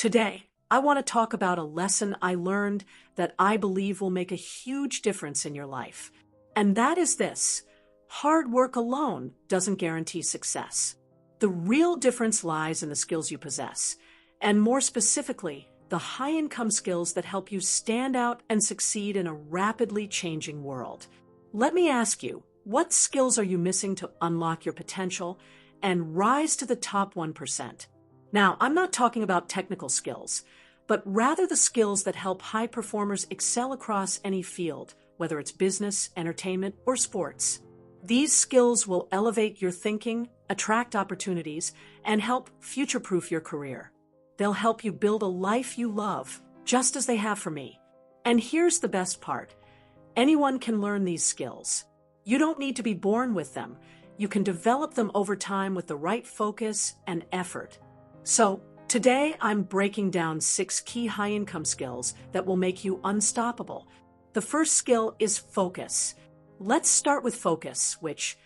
Today, I want to talk about a lesson I learned that I believe will make a huge difference in your life. And that is this: hard work alone doesn't guarantee success. The real difference lies in the skills you possess, and more specifically, the high-income skills that help you stand out and succeed in a rapidly changing world. Let me ask you, what skills are you missing to unlock your potential and rise to the top 1%? Now, I'm not talking about technical skills, but rather the skills that help high performers excel across any field, whether it's business, entertainment, or sports. These skills will elevate your thinking, attract opportunities, and help future-proof your career. They'll help you build a life you love, just as they have for me. And here's the best part: anyone can learn these skills. You don't need to be born with them. You can develop them over time with the right focus and effort. So, today I'm breaking down 6 key high-income skills that will make you unstoppable. The first skill is focus. Let's start with focus, which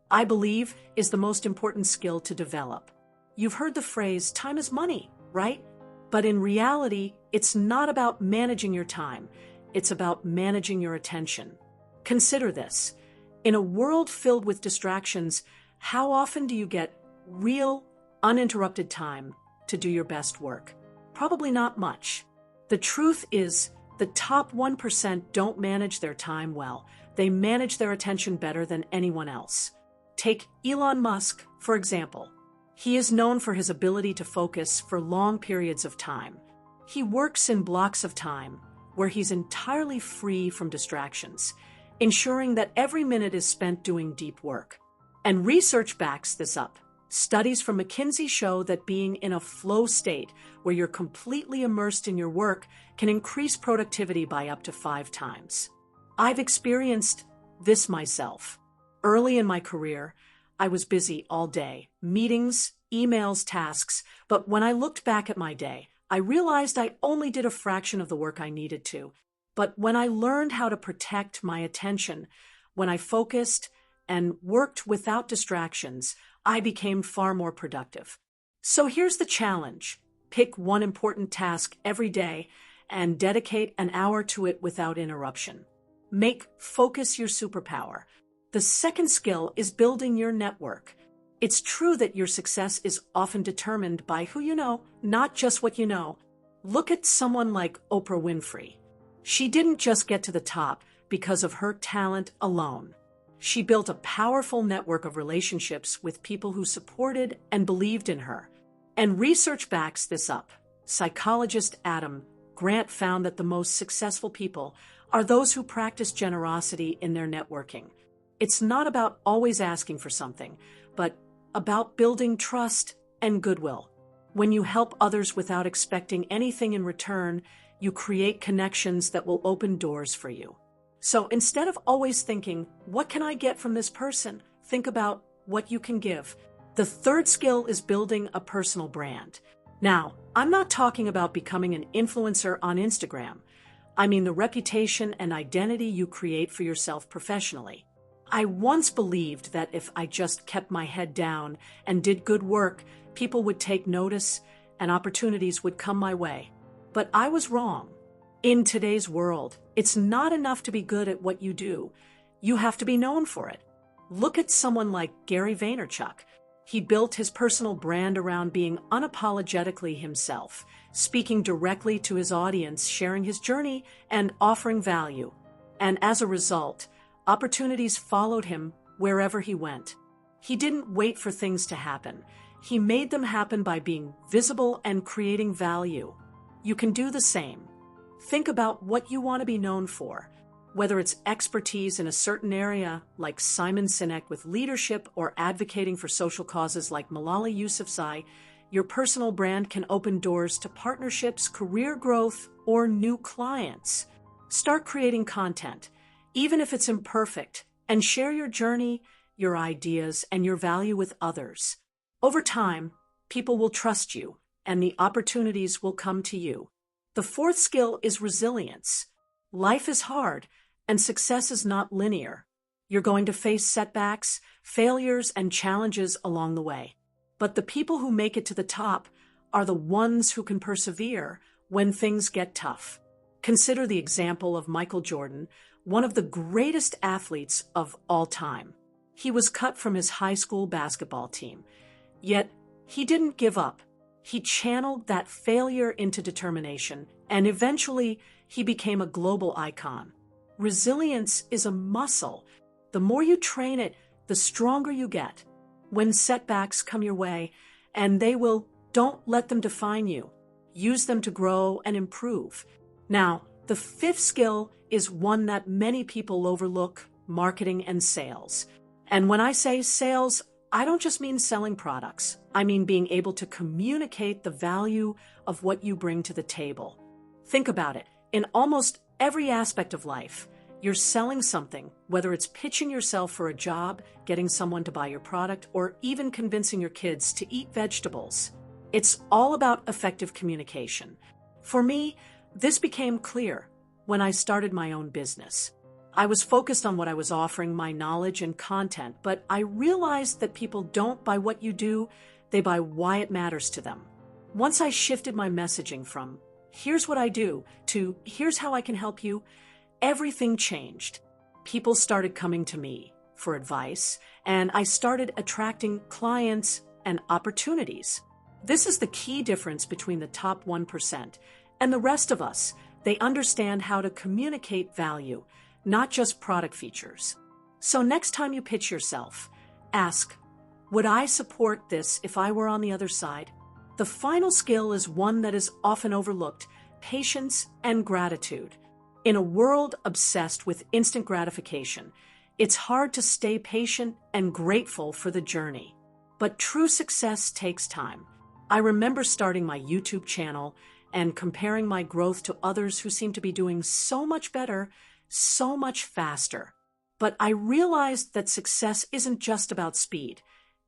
I believe is the most important skill to develop. You've heard the phrase, time is money, right? But in reality, it's not about managing your time. It's about managing your attention. Consider this. In a world filled with distractions, how often do you get real, uninterrupted time to do your best work? Probably not much. The truth is, the top 1% don't manage their time well. They manage their attention better than anyone else. Take Elon Musk, for example. He is known for his ability to focus for long periods of time. He works in blocks of time where he's entirely free from distractions, ensuring that every minute is spent doing deep work. And research backs this up. Studies from McKinsey show that being in a flow state where you're completely immersed in your work can increase productivity by up to 5 times. I've experienced this myself. Early in my career, I was busy all day, meetings, emails, tasks, but when I looked back at my day, I realized I only did a fraction of the work I needed to. But when I learned how to protect my attention, when I focused and worked without distractions, I became far more productive. So here's the challenge. Pick one important task every day and dedicate an hour to it without interruption. Make focus your superpower. The second skill is building your network. It's true that your success is often determined by who you know, not just what you know. Look at someone like Oprah Winfrey. She didn't just get to the top because of her talent alone. She built a powerful network of relationships with people who supported and believed in her. And research backs this up. Psychologist Adam Grant found that the most successful people are those who practice generosity in their networking. It's not about always asking for something, but about building trust and goodwill. When you help others without expecting anything in return, you create connections that will open doors for you. So instead of always thinking, what can I get from this person? Think about what you can give. The third skill is building a personal brand. Now, I'm not talking about becoming an influencer on Instagram. I mean the reputation and identity you create for yourself professionally. I once believed that if I just kept my head down and did good work, people would take notice and opportunities would come my way. But I was wrong. In today's world, it's not enough to be good at what you do. You have to be known for it. Look at someone like Gary Vaynerchuk. He built his personal brand around being unapologetically himself, speaking directly to his audience, sharing his journey, and offering value. And as a result, opportunities followed him wherever he went. He didn't wait for things to happen. He made them happen by being visible and creating value. You can do the same. Think about what you want to be known for. Whether it's expertise in a certain area, like Simon Sinek with leadership, or advocating for social causes like Malala Yousafzai, your personal brand can open doors to partnerships, career growth, or new clients. Start creating content, even if it's imperfect, and share your journey, your ideas, and your value with others. Over time, people will trust you, and the opportunities will come to you. The fourth skill is resilience. Life is hard, and success is not linear. You're going to face setbacks, failures, and challenges along the way. But the people who make it to the top are the ones who can persevere when things get tough. Consider the example of Michael Jordan, one of the greatest athletes of all time. He was cut from his high school basketball team, yet he didn't give up. He channeled that failure into determination, and eventually he became a global icon. Resilience is a muscle. The more you train it, the stronger you get. When setbacks come your way, and they will, don't let them define you. Use them to grow and improve. Now, the fifth skill is one that many people overlook: marketing and sales. And when I say sales, I don't just mean selling products. I mean being able to communicate the value of what you bring to the table. Think about it. In almost every aspect of life, you're selling something, whether it's pitching yourself for a job, getting someone to buy your product, or even convincing your kids to eat vegetables. It's all about effective communication. For me, this became clear when I started my own business. I was focused on what I was offering, my knowledge and content, but I realized that people don't buy what you do, they buy why it matters to them. Once I shifted my messaging from, "Here's what I do," to "Here's how I can help you," everything changed. People started coming to me for advice, and I started attracting clients and opportunities. This is the key difference between the top 1% and the rest of us. They understand how to communicate value, not just product features. So next time you pitch yourself, ask, would I support this if I were on the other side? The final skill is one that is often overlooked: patience and gratitude. In a world obsessed with instant gratification, it's hard to stay patient and grateful for the journey. But true success takes time. I remember starting my YouTube channel and comparing my growth to others who seemed to be doing so much better, so much faster. But I realized that success isn't just about speed.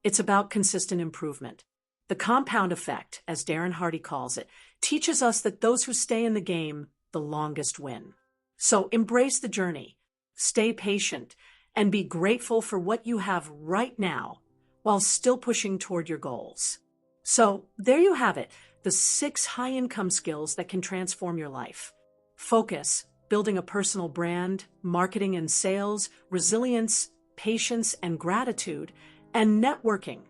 It's about consistent improvement. The compound effect, as Darren Hardy calls it, teaches us that those who stay in the game the longest win. So embrace the journey, stay patient, and be grateful for what you have right now while still pushing toward your goals. So there you have it, the 6 high-income skills that can transform your life. Focus, building a personal brand, marketing and sales, resilience, patience and gratitude, and networking.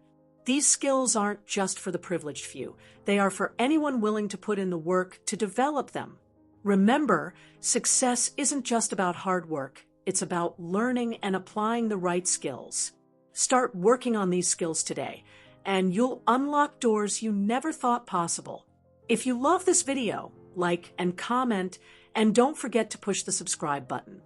These skills aren't just for the privileged few. They are for anyone willing to put in the work to develop them. Remember, success isn't just about hard work. It's about learning and applying the right skills. Start working on these skills today, and you'll unlock doors you never thought possible. If you love this video, like and comment, and don't forget to push the subscribe button.